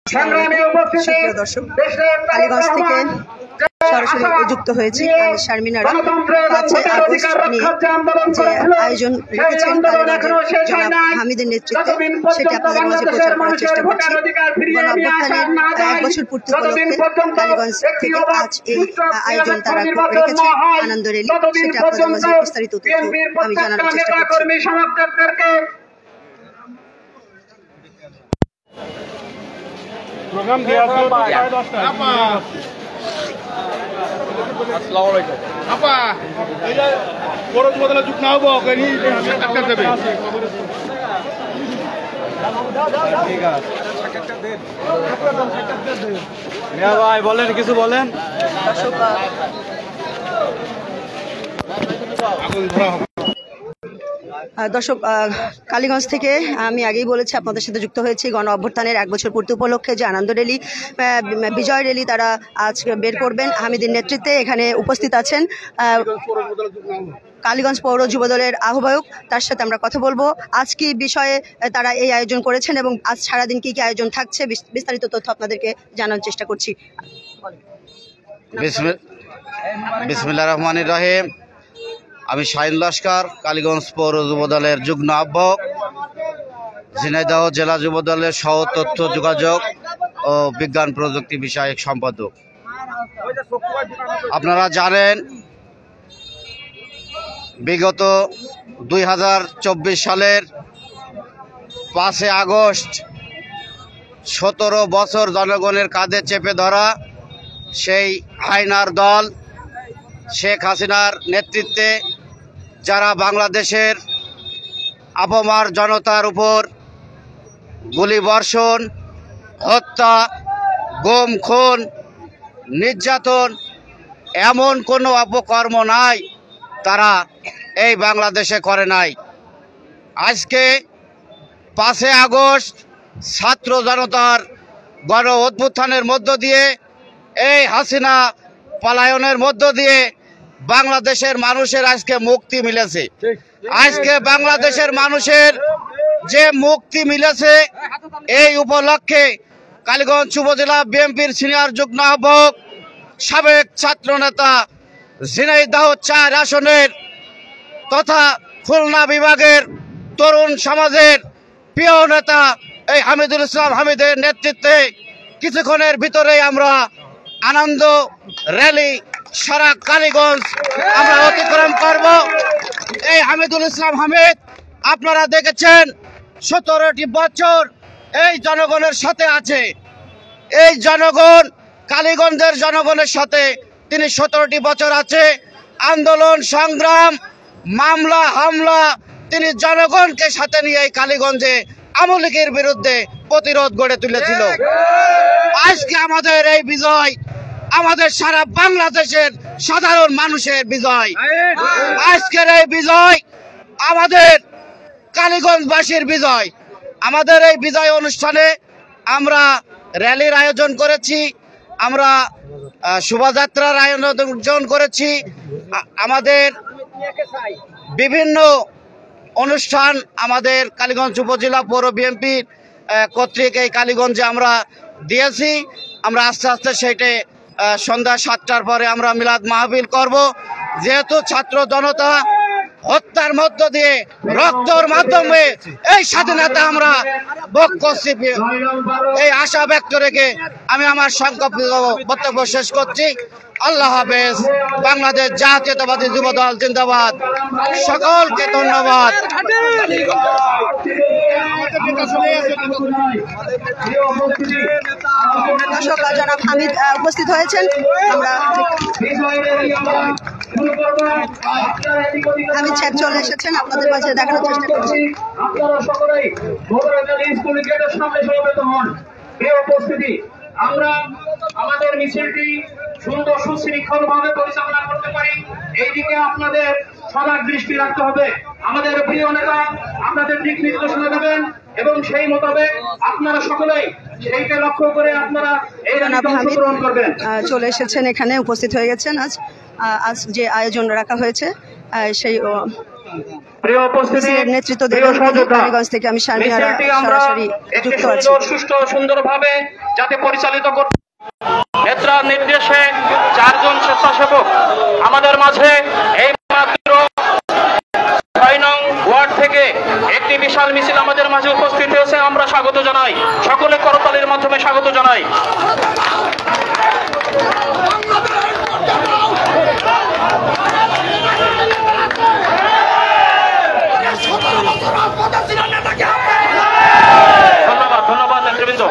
সুপ্রিয় দর্শক, কালীগঞ্জ থেকে সরাসরি যুক্ত হয়েছি আমি শারমিনারা। 5 আগস্ট নিয়ে যে আয়োজন রেখেছেন কালীগঞ্জের জনাব হামিদের নেতৃত্বে, সেটি আপনাদের মাঝে প্রচার করার চেষ্টা করছি। গণ অভ্যুত্থানের 1 বছর পূর্তি উপলক্ষে কালীগঞ্জ থেকে আজ এই আয়োজন তারা রেখেছে আনন্দ র্যালি, সেটি আপনাদের মাঝে বিস্তারিত তথ্য আমি জানানোর চেষ্টা করছি। প্রোগ্রাম দেওয়া আছে 10:30 আসসালামু আলাইকুম আপা এইটা পরম বদলা যুগ না হবো করি টাকা দেবে ঠিক আছে টাকাটা দেন মিয়া ভাই বলেন কিছু বলেন। দর্শক, কালীগঞ্জ থেকে আমি আগেই বলেছি আপনাদের সাথে যুক্ত হয়েছি গণ অভ্যুত্থানের 1 বছর পূর্তি উপলক্ষে যে আনন্দ র্যালি, বিজয় র্যালি তারা আজ বের করবেন হামিদের নেতৃত্বে। এখানে উপস্থিত আছেন কালীগঞ্জ পৌর যুবদলের আহ্বায়ক, তার সাথে আমরা কথা বলবো আজ কি বিষয়ে তারা এই আয়োজন করেছেন এবং আজ সারাদিন কি কি আয়োজন থাকছে, বিস্তারিত তথ্য আপনাদেরকে জানার চেষ্টা করছি। বিসমিল্লাহির রহমানির রহিম। আমি শাহিন লস্কর, কালীগঞ্জ পৌর যুবদলের যুগ্ম আহ্বায়ক, ঝিনাইদহ জেলা যুবদলের সহ তথ্য যোগাযোগ ও বিজ্ঞান প্রযুক্তি বিষয়ক সম্পাদক। আপনারা জানেন বিগত 2024 সালের 5 আগস্ট 17 বছর জনগণের কাঁধে চেপে ধরা সেই আয়নার দল শেখ হাসিনার নেতৃত্বে যারা বাংলাদেশের আপামর জনতার উপর গুলিবর্ষণ, হত্যা, গুম খুন, নির্যাতন, এমন কোনো অপকর্ম নাই তারা এই বাংলাদেশে করে নাই। আজকে 5 আগস্ট ছাত্র জনতার গণ অভ্যুত্থানের মধ্য দিয়ে, এই হাসিনা পলায়নের মধ্য দিয়ে বাংলাদেশের মানুষের আজকে মুক্তি মিলেছে। আজকে বাংলাদেশের মানুষের যে মুক্তি মিলেছে, এই উপলক্ষে কালীগঞ্জ উপজেলা বিএনপির সিনিয়র যুগ্ম আহ্বায়ক, সাবেক ছাত্র নেতা, ঝিনাইদহ 4 আসনের তথা খুলনা বিভাগের তরুণ সমাজের প্রিয় নেতা এই হামিদুল ইসলাম হামিদের নেতৃত্বে কিছুক্ষণের ভিতরেই আমরা আনন্দ র্যালি সারা কালীগঞ্জ আমরা অতিক্রম করব। এই হামিদুল ইসলাম হামিদ আপনারা দেখেছেন 17টি বছর এই জনগণের সাথে আছে। এই জনগণ কালীগঞ্জের জনগণের সাথে তিনি 17টি বছর আছে। আন্দোলন সংগ্রাম, মামলা হামলা তিনি জনগণকে সাথে নিয়ে এই কালীগঞ্জে আওয়ামী লীগের বিরুদ্ধে প্রতিরোধ গড়ে তুলেছিল। আজকে আমাদের এই বিজয় আমাদের সারা বাংলাদেশের সাধারণ মানুষের বিজয়। আজকের এই বিজয় আমাদের কালীগঞ্জবাসীর বিজয়। আমাদের এই বিজয় অনুষ্ঠানে আমরা র্যালির আয়োজন করেছি, আমরা শোভাযাত্রার আয়োজন করেছি, আমাদের বিভিন্ন অনুষ্ঠান আমাদের কালীগঞ্জ উপজেলা পৌর বিএনপি কর্তৃক এই কালীগঞ্জে আমরা দিয়েছি। আমরা আস্তে আস্তে সেইটা সন্ধ্যা 7টার পরে আমরা মিলাদ মাহফিল করব। যেহেতু ছাত্র জনতা হত্যার মধ্য দিয়ে, রক্তর মাধ্যমে এই স্বাধীনতা আমরা ভোগ করছি, এই আশা ব্যক্ত রেখে আমি আমার সংক্ষিপ্ত বক্তব্য শেষ করছি। আল্লাহ হাফেজ। বাংলাদেশ জাতীয়তাবাদী যুবদল জিন্দাবাদ। সকলকে ধন্যবাদ। দর্শক, জনাব হামিদ উপস্থিত হয়েছেন। আমরা হামিদ সাহেব চলে এসেছেন, আপনাদের মাঝে দেখানোর চেষ্টা করছি। আপনারা সকলেই স্কুল গেটের সামনে সমবেত হন। এই উপস্থিতি আমরা আমাদের মিছিলটি সুন্দর সুশৃঙ্খল ভাবে পরিচালনা করতে পারি, এইদিকে আপনাদের সজাগ দৃষ্টি রাখতে হবে। আমাদের প্রিয় নেতা আপনাদের দিক নির্দেশনা দেবেন এবং সেই মোতাবেক আপনারা সকলেই সেইটা লক্ষ্য করে আপনারা এই অংশগ্রহণ করবেন। চলে এসেছেন, এখানে উপস্থিত হয়ে গেছেন। আজ যে আয়োজন রাখা হয়েছে সেই প্রিয় উপস্থিতি, মিছিলের নেতৃত্ব দেবেন কালীগঞ্জ থেকে আমি শারমিনারা সরাসরি যুক্ত আছি। সুষ্ঠু সুন্দরভাবে যাতে পরিচালিত করতে নেত্রার নির্দেশে 4 জন স্বেচ্ছাসেবক আমাদের মাঝে এই মাত্র 6 নং ওয়ার্ড থেকে একটি বিশাল মিছিল আমাদের মাঝে উপস্থিত হয়েছে। আমরা স্বাগত জানাই, সকলে করতালির মাধ্যমে স্বাগত জানাই। ধন্যবাদ, ধন্যবাদ নেতৃবৃন্দ।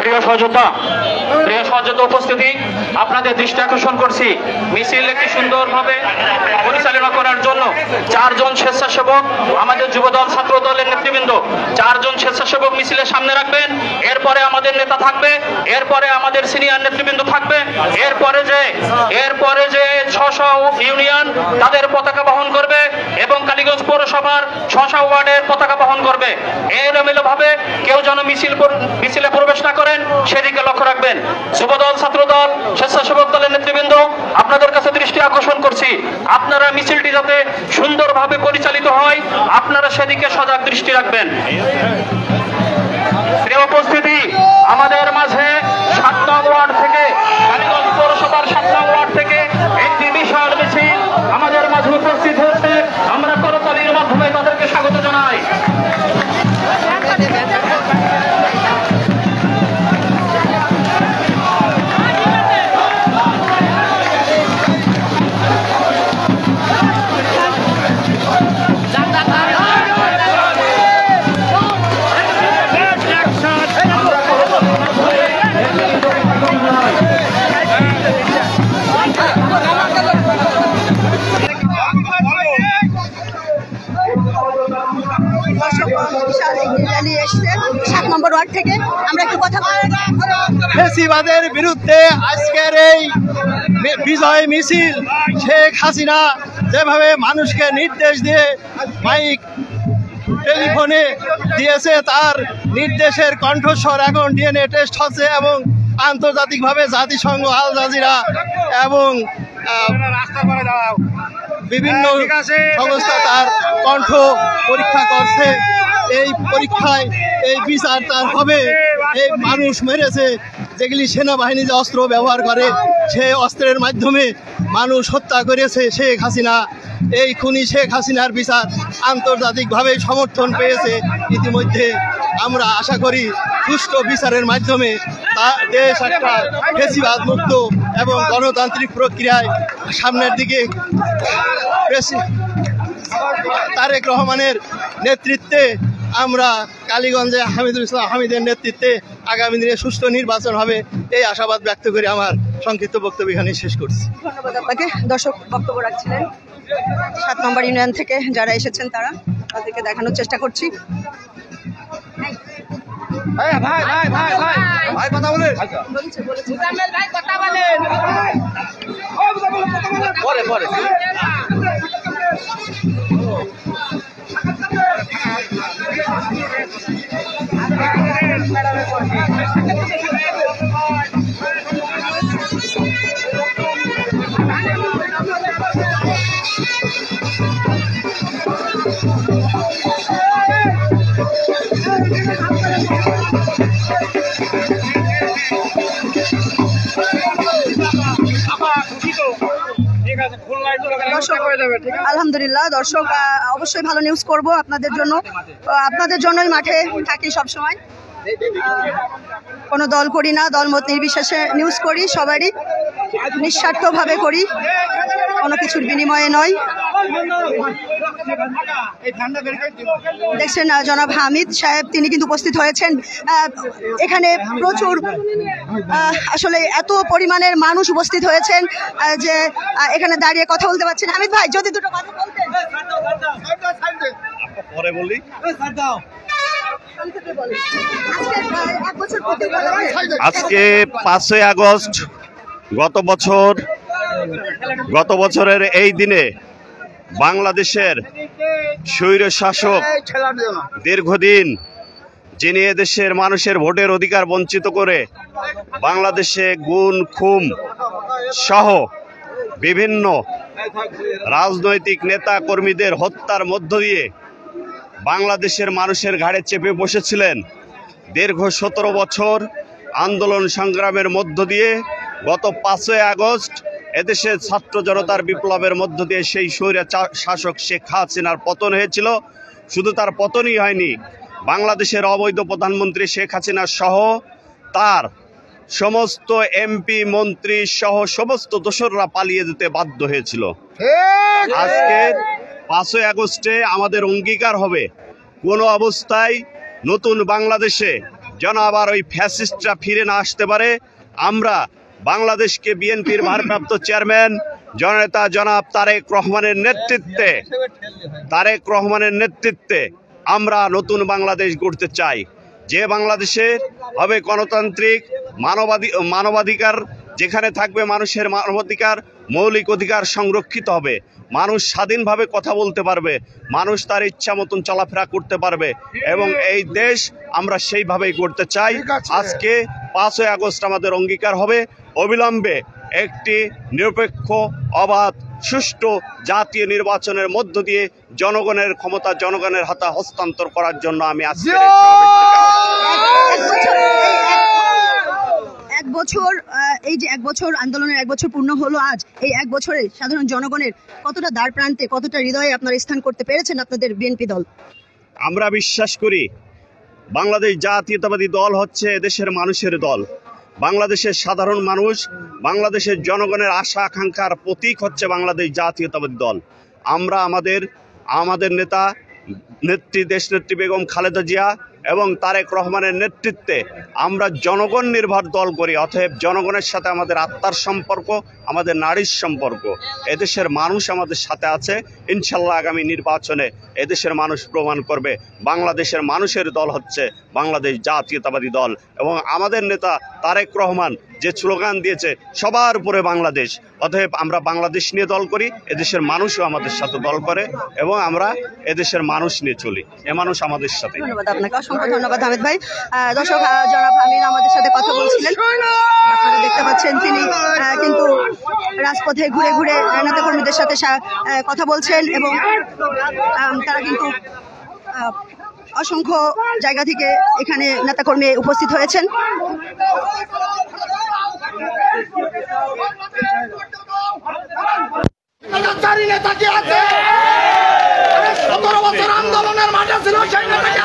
প্রিয় সহযোদ্ধা উপস্থিতি, আপনাদের দৃষ্টি আকর্ষণ করছি মিছিল একটি সুন্দরভাবে পরিচালনা করার জন্য 4 জন স্বেচ্ছাসেবক আমাদের যুবদল ছাত্র দলের নেতৃবৃন্দ 4 জন স্বেচ্ছাসেবক মিছিলের সামনে রাখবেন। এরপরে আমাদের নেতা থাকবে, এরপরে আমাদের সিনিয়র নেতৃবৃন্দ থাকবে, এরপরে যে 600 ইউনিয়ন তাদের পতাকা বহন করবে এবং কালীগঞ্জ পৌরসভার 600 ওয়ার্ডের পতাকা বহন করবে। এলোমেলো ভাবে কেউ যেন মিছিলে প্রবেশ না করেন সেদিকে লক্ষ্য রাখবেন। যুবদল ছাত্রদল স্বেচ্ছাসেবক দলের নেতৃবৃন্দ আপনাদের কাছে দৃষ্টি আকর্ষণ করছি, আপনারা মিছিলটি যাতে সুন্দরভাবে পরিচালিত হয় আপনারা সেদিকে সজাগ দৃষ্টি রাখবেন। প্রিয় উপস্থিতি, আমাদের মাঝে 7 নং ওয়ার্ড থেকে কালীগঞ্জ পৌরসভার 7 নং ওয়ার্ড থেকে একটি বিশাল মিছিল আমাদের মাঝে উপস্থিত হয়েছে। আমরা করতালির মাধ্যমে তাদেরকে স্বাগত জানাই। থেকে আমরা একটু কথা ফ্যাসিবাদের বিরুদ্ধে আজকের এই বিজয় মিছিল শেখ হাসিনা যেভাবে মানুষকে নির্দেশ দিয়ে মাইক টেলিফোনে দিয়েছে তার নির্দেশের কণ্ঠস্বর এখন ডিএনএ টেস্ট হচ্ছে এবং আন্তর্জাতিকভাবে জাতিসংঘ, আল জাজিরা এবং বিভিন্ন সংস্থা তার কণ্ঠ পরীক্ষা করছে। এই পরীক্ষায় এই বিচার তার হবে। এই মানুষ মেরেছে যেগুলি সেনাবাহিনী যে অস্ত্র ব্যবহার করে সেই অস্ত্রের মাধ্যমে মানুষ হত্যা করেছে শেখ হাসিনা। এই খুনি শেখ হাসিনার বিচার আন্তর্জাতিকভাবে সমর্থন পেয়েছে ইতিমধ্যে। আমরা আশা করি সুষ্ঠু বিচারের মাধ্যমে দেশ একটা ফ্যাসিবাদ মুক্ত এবং গণতান্ত্রিক প্রক্রিয়ায় সামনের দিকে তারেক রহমানের নেতৃত্বে আমরা কালীগঞ্জে হামিদুল ইসলাম হামিদের নেতৃত্বে আগামী দিনে সুষ্ঠু নির্বাচন হবে এই আশাবাদ ব্যক্ত করে আমার সংক্ষিপ্ত বক্তব্য এখানে শেষ করছি। ধন্যবাদ আপনাকে। দর্শক বক্তব্য রাখছিলেন 7 নম্বর ইউনিয়ন থেকে যারা এসেছেন তারা, তাদেরকে দেখানোর চেষ্টা করছি। ভাই কথা বলেন, পরে আলহামদুলিল্লাহ দর্শক, অবশ্যই ভালো নিউজ করব আপনাদের জন্য। আপনাদের জন্যই মাঠে থাকি সব সময়। কোনো দল করি না, দলমত নির্বিশেষে নিউজ করি, সবারই নিঃস্বার্থভাবে করি। কোনো কিছুর বিনিময়ে নয়। দেখছেন জনাব হামিদ সাহেব তিনি কিন্তু উপস্থিত হয়েছেন। এখানে প্রচুর আসলে এত পরিমাণের মানুষ উপস্থিত হয়েছেন যে এখানে দাঁড়িয়ে কথা বলতে পারছেন। হামিদ ভাই যদি দুটো কথা বলতেন। পরে বলি। আজকে 5ই আগস্ট গত বছরের এই দিনে বাংলাদেশের স্বৈর শাসক দীর্ঘদিন যিনি এদেশের মানুষের ভোটের অধিকার বঞ্চিত করে বাংলাদেশে গুম খুন সহ বিভিন্ন রাজনৈতিক নেতা কর্মীদের হত্যার মধ্য দিয়ে বাংলাদেশের মানুষের ঘাড়ে চেপে বসেছিলেন। দীর্ঘ 17 বছর আন্দোলন সংগ্রামের মধ্য দিয়ে গত 5ই আগস্ট এদেশের ছাত্র জনতার বিপ্লবের মধ্য দিয়ে সেই স্বৈর শাসক শেখ হাসিনার পতন হয়েছিল। শুধু তার পতনই হয়নি, বাংলাদেশের অবৈধ প্রধানমন্ত্রী শেখ হাসিনা সহ তার সমস্ত এমপি মন্ত্রী সহ সমস্ত দোসররা পালিয়ে যেতে বাধ্য হয়েছিল। আজকে 5ই আগস্টে আমাদের অঙ্গীকার হবে কোনো অবস্থায় নতুন বাংলাদেশে যেন আবার ওই ফ্যাসিস্টরা ফিরে না আসতে পারে। আমরা বাংলাদেশকে বিএনপির ভারপ্রাপ্ত চেয়ারম্যান জননেতা জনাব তারেক রহমানের নেতৃত্বে আমরা নতুন বাংলাদেশ গড়তে চাই, যে বাংলাদেশে হবে গণতান্ত্রিক মানবাধিকার, যেখানে থাকবে মানুষের মানবাধিকার মৌলিক অধিকার সংরক্ষিত হবে, মানুষ স্বাধীনভাবে কথা বলতে পারবে, মানুষ তার ইচ্ছা মতন চলাফেরা করতে পারবে এবং এই দেশ আমরা সেইভাবেই করতে চাই। আজকে 5ই আগস্ট আমাদের অঙ্গীকার হবে অবিলম্বে একটি নিরপেক্ষ অবাধ সুষ্ঠু জাতীয় নির্বাচনের মধ্য দিয়ে জনগণের ক্ষমতা জনগণের হাতে হস্তান্তর করার জন্য আমি আজকে এক বছর আন্দোলনের 1 বছর পূর্ণ হলো আজ। এই 1 বছরে সাধারণ জনগণের কতটা দ্বার প্রান্তে কতটা হৃদয়ে আপনারা স্থান করতে পেরেছেন আপনাদের বিএনপি দল? আমরা বিশ্বাস করি বাংলাদেশ জাতীয়তাবাদী দল হচ্ছে এদেশের মানুষের দল। বাংলাদেশের সাধারণ মানুষ, বাংলাদেশের জনগণের আশা আকাঙ্ক্ষার প্রতীক হচ্ছে বাংলাদেশ জাতীয়তাবাদী দল। আমরা আমাদের নেত্রী দেশনেত্রী বেগম খালেদা জিয়া এবং তারেক রহমানের নেতৃত্বে আমরা জনগণ নির্ভর দল করি। অতএব জনগণের সাথে আমাদের আত্মার সম্পর্ক, আমাদের নারীর সম্পর্ক। এদেশের মানুষ আমাদের সাথে আছে। ইনশাল্লাহ আগামী নির্বাচনে এদেশের মানুষ প্রমাণ করবে বাংলাদেশের মানুষের দল হচ্ছে বাংলাদেশ জাতীয়তাবাদী দল। এবং আমাদের নেতা তারেক রহমান যে স্লোগান দিয়েছে সবার উপরে বাংলাদেশ, অতএব আমরা বাংলাদেশ নিয়ে দল করি, এদেশের মানুষও আমাদের সাথে দল করে এবং আমরা এদেশের মানুষ নিয়ে চলি। এ মানুষ আমাদের সাথে। ধন্যবাদ আপনাকে, অসংখ্য ধন্যবাদ হামিদ ভাই। দর্শক জনাব হামিদ আমাদের সাথে কথা বলছিলেন, আপনারা দেখতে পাচ্ছেন তিনি কিন্তু রাজপথে ঘুরে ঘুরে নেতা কর্মীদের সাথে কথা বলছেন এবং তারা কিন্তু অসংখ্য জায়গা থেকে এখানে নেতাকর্মী উপস্থিত হয়েছেন। আন্দোলনের মাঠে ছিল সেই নেতাকে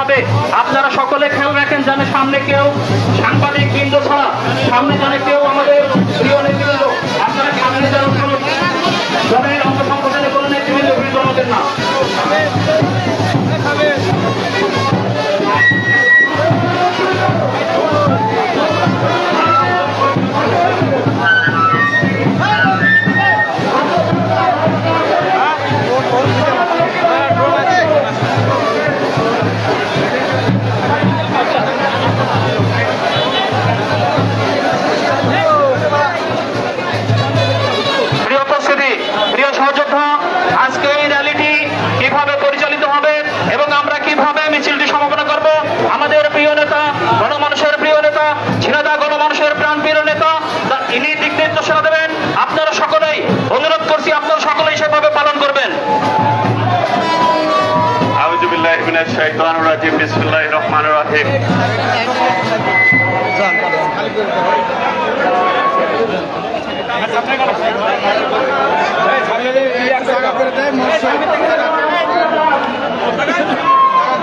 হবে। আপনারা সকলে খেয়াল রাখেন যেন সামনে কেউ সাংবাদিক বৃন্দ ছাড়া সামনে যেন কেউ আমাদের প্রিয় নেতৃবৃন্দ আপনারা সামনে যেন দলের অঙ্গ সংগঠনের কোনো নেতৃবৃন্দ বৃন্দ আমাদের না। আজকে এই র্যালিটি কিভাবে পরিচালিত হবে এবং আমরা কিভাবে মিছিলটি সমাপন করব, আমাদের প্রিয় নেতা, গণমানুষের প্রিয় নেতা, ঝিনাইদহ গণমানুষের প্রাণপ্রিয় নেতা ইনি দিক নির্দেশনা দেবেন। আপনারা সকলেই অনুরোধ করছি আপনারা সকলেই সেভাবে পালন করবেন। আউযু বিল্লাহি মিনাশ শাইতানির রাজিম, বিসমিল্লাহির রহমানির রহিম।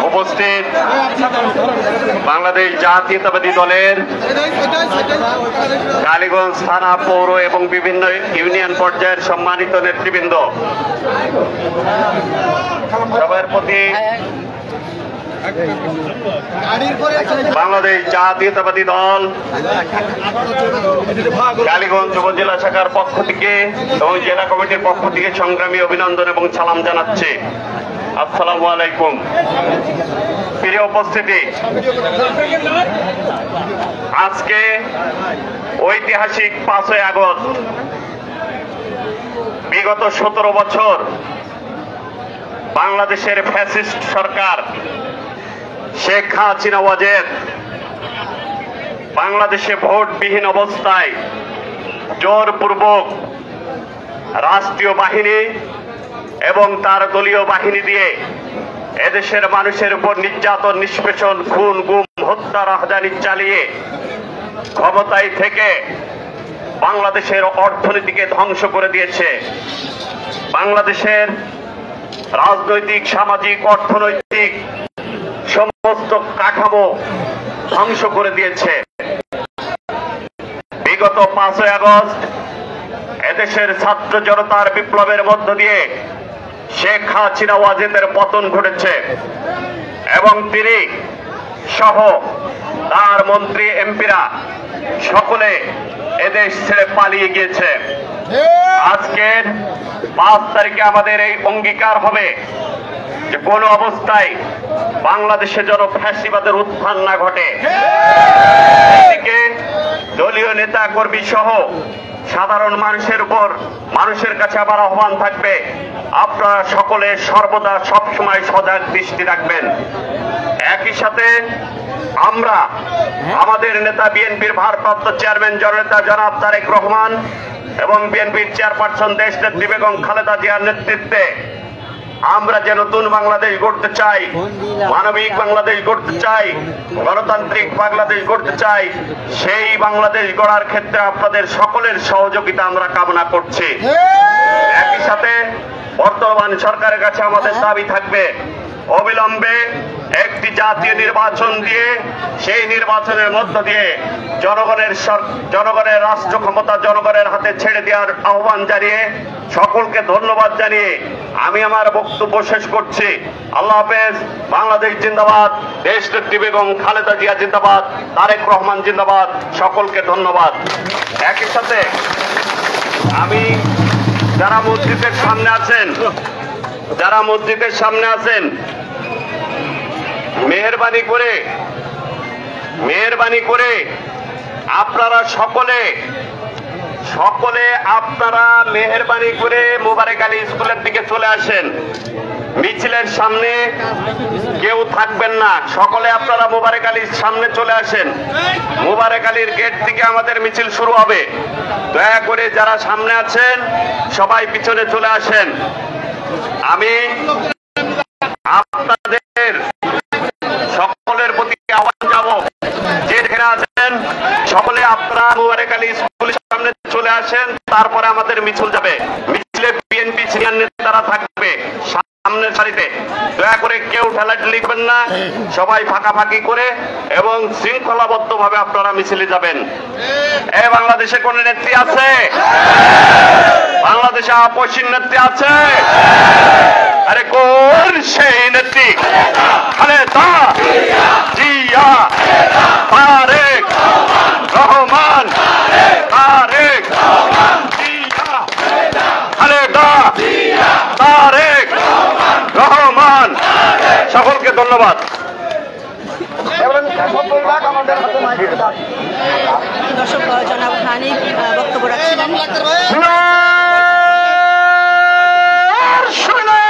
উপস্থিত বাংলাদেশ জাতীয়তাবাদী দলের কালীগঞ্জ থানা, পৌর এবং বিভিন্ন ইউনিয়ন পর্যায়ের সম্মানিত নেতৃবৃন্দ, সবার প্রতি বাংলাদেশ জাতীয়তাবাদী দল কালীগঞ্জ উপজেলা শাখার পক্ষ থেকে এবং জেলা কমিটির পক্ষ থেকে সংগ্রামী অভিনন্দন এবং সালাম জানাচ্ছে। আসসালামু আলাইকুম। প্রিয় উপস্থিতি, আজকে ঐতিহাসিক 5ই আগস্ট, বিগত 17 বছর বাংলাদেশের ফ্যাসিস্ট সরকার শেখ হাসিনা ওয়াজেদ বাংলাদেশে ভোটবিহীন অবস্থায় জোরপূর্বক রাষ্ট্রীয় বাহিনী এবং তার দলীয় বাহিনী দিয়ে এদেশের মানুষের উপর নির্যাতন, নিষ্পেষণ, খুন, গুম, হত্যা, রাহাজানি চালিয়ে ক্ষমতায় থেকে বাংলাদেশের অর্থনীতিকে ধ্বংস করে দিয়েছে। বাংলাদেশের রাজনৈতিক, সামাজিক, অর্থনৈতিক সমস্ত কাঠামো ধ্বংস করে দিয়েছে। বিগত 5ই আগস্ট এদেশের ছাত্র জনতার বিপ্লবের মধ্য দিয়ে শেখ হাসিনা ওয়াজেদের পতন ঘটেছে এবং তিনি সহ তার মন্ত্রী এমপিরা সকলে এদেশ ছেড়ে পালিয়ে গিয়েছে। আজকের 5 তারিখে আমাদের এই অঙ্গীকার হবে যে কোন অবস্থায় বাংলাদেশে যেন ফ্যাসিবাদের উত্থান না ঘটে। এদিকে দলীয় নেতা কর্মী সহ সাধারণ মানুষের কাছে আবার আহ্বান থাকবে, আপনারা সকলে সর্বদা সবসময় সজাগ দৃষ্টি রাখবেন। একই সাথে আমরা আমাদের নেতা বিএনপির ভারপ্রাপ্ত চেয়ারম্যান জননেতা জনাব তারেক রহমান এবং বিএনপির চেয়ারপারসন দেশনেত্রী বেগম খালেদা জিয়ার নেতৃত্বে আমরা যে নতুন বাংলাদেশ গড়তে চাই, মানবিক বাংলাদেশ গড়তে চাই, গণতান্ত্রিক বাংলাদেশ গড়তে চাই, সেই বাংলাদেশ গড়ার ক্ষেত্রে আপনাদের সকলের সহযোগিতা আমরা কামনা করছি। একই সাথে বর্তমান সরকারের কাছে আমাদের দাবি থাকবে, অবিলম্বে একটি জাতীয় নির্বাচন দিয়ে সেই নির্বাচনের মধ্য দিয়ে জনগণের রাষ্ট্র ক্ষমতা জনগণের হাতে ছেড়ে দেওয়ার আহ্বান জানিয়ে সকলকে ধন্যবাদ জানিয়ে আমি আমার বক্তব্য শেষ করছি। আল্লাহ হাফেজ। বাংলাদেশ জিন্দাবাদ, দেশনেত্রী বেগম খালেদা জিয়া জিন্দাবাদ, তারেক রহমান জিন্দাবাদ। সকলকে ধন্যবাদ। একই সাথে আমি যারা মসজিদের সামনে আছেন মেহেরবানি করে আপনারা সকলে মেহেরবানি করে মোবারক আলী স্কুলের দিকে চলে আসেন। মিছিলের সামনে কেউ থাকবেন না, সকলে আপনারা মোবারক আলীর সামনে চলে আসেন। মোবারক আলীর গেট থেকে আমাদের মিছিল শুরু হবে। দয়া করে যারা সামনে আছেন সবাই পিছনে চলে আসেন। আমি আপনাদের সকলের প্রতি আহ্বান যাব, যেখানে আছেন সকলে আপনারা মোবারক আলী স্কুলের সামনে চলে আসেন। তারপরে আমাদের মিছিল যাবে। মিছিলে বিএনপি সিনিয়র নেতারা থাকবে সামনের সারিতে। দয়া করে কেউ ফ্ল্যাট লিখবেন না, সবাই ফাঁকাফাঁকি করে এবং শৃঙ্খলাবদ্ধভাবে আপনারা মিছিলে যাবেন। বাংলাদেশে কোন নেত্রী আছে? বাংলাদেশে আপসীন নেত্রী আছে? আরে কোন সেই নেত্রী? খালেদা জিয়া, তারেক রহমান, তারেক জিয়া, খালেদা তারেক রহমান। সকলকে ধন্যবাদ। দর্শক জনাব হানিফ বক্তব্য রাখছিলেন। শুনে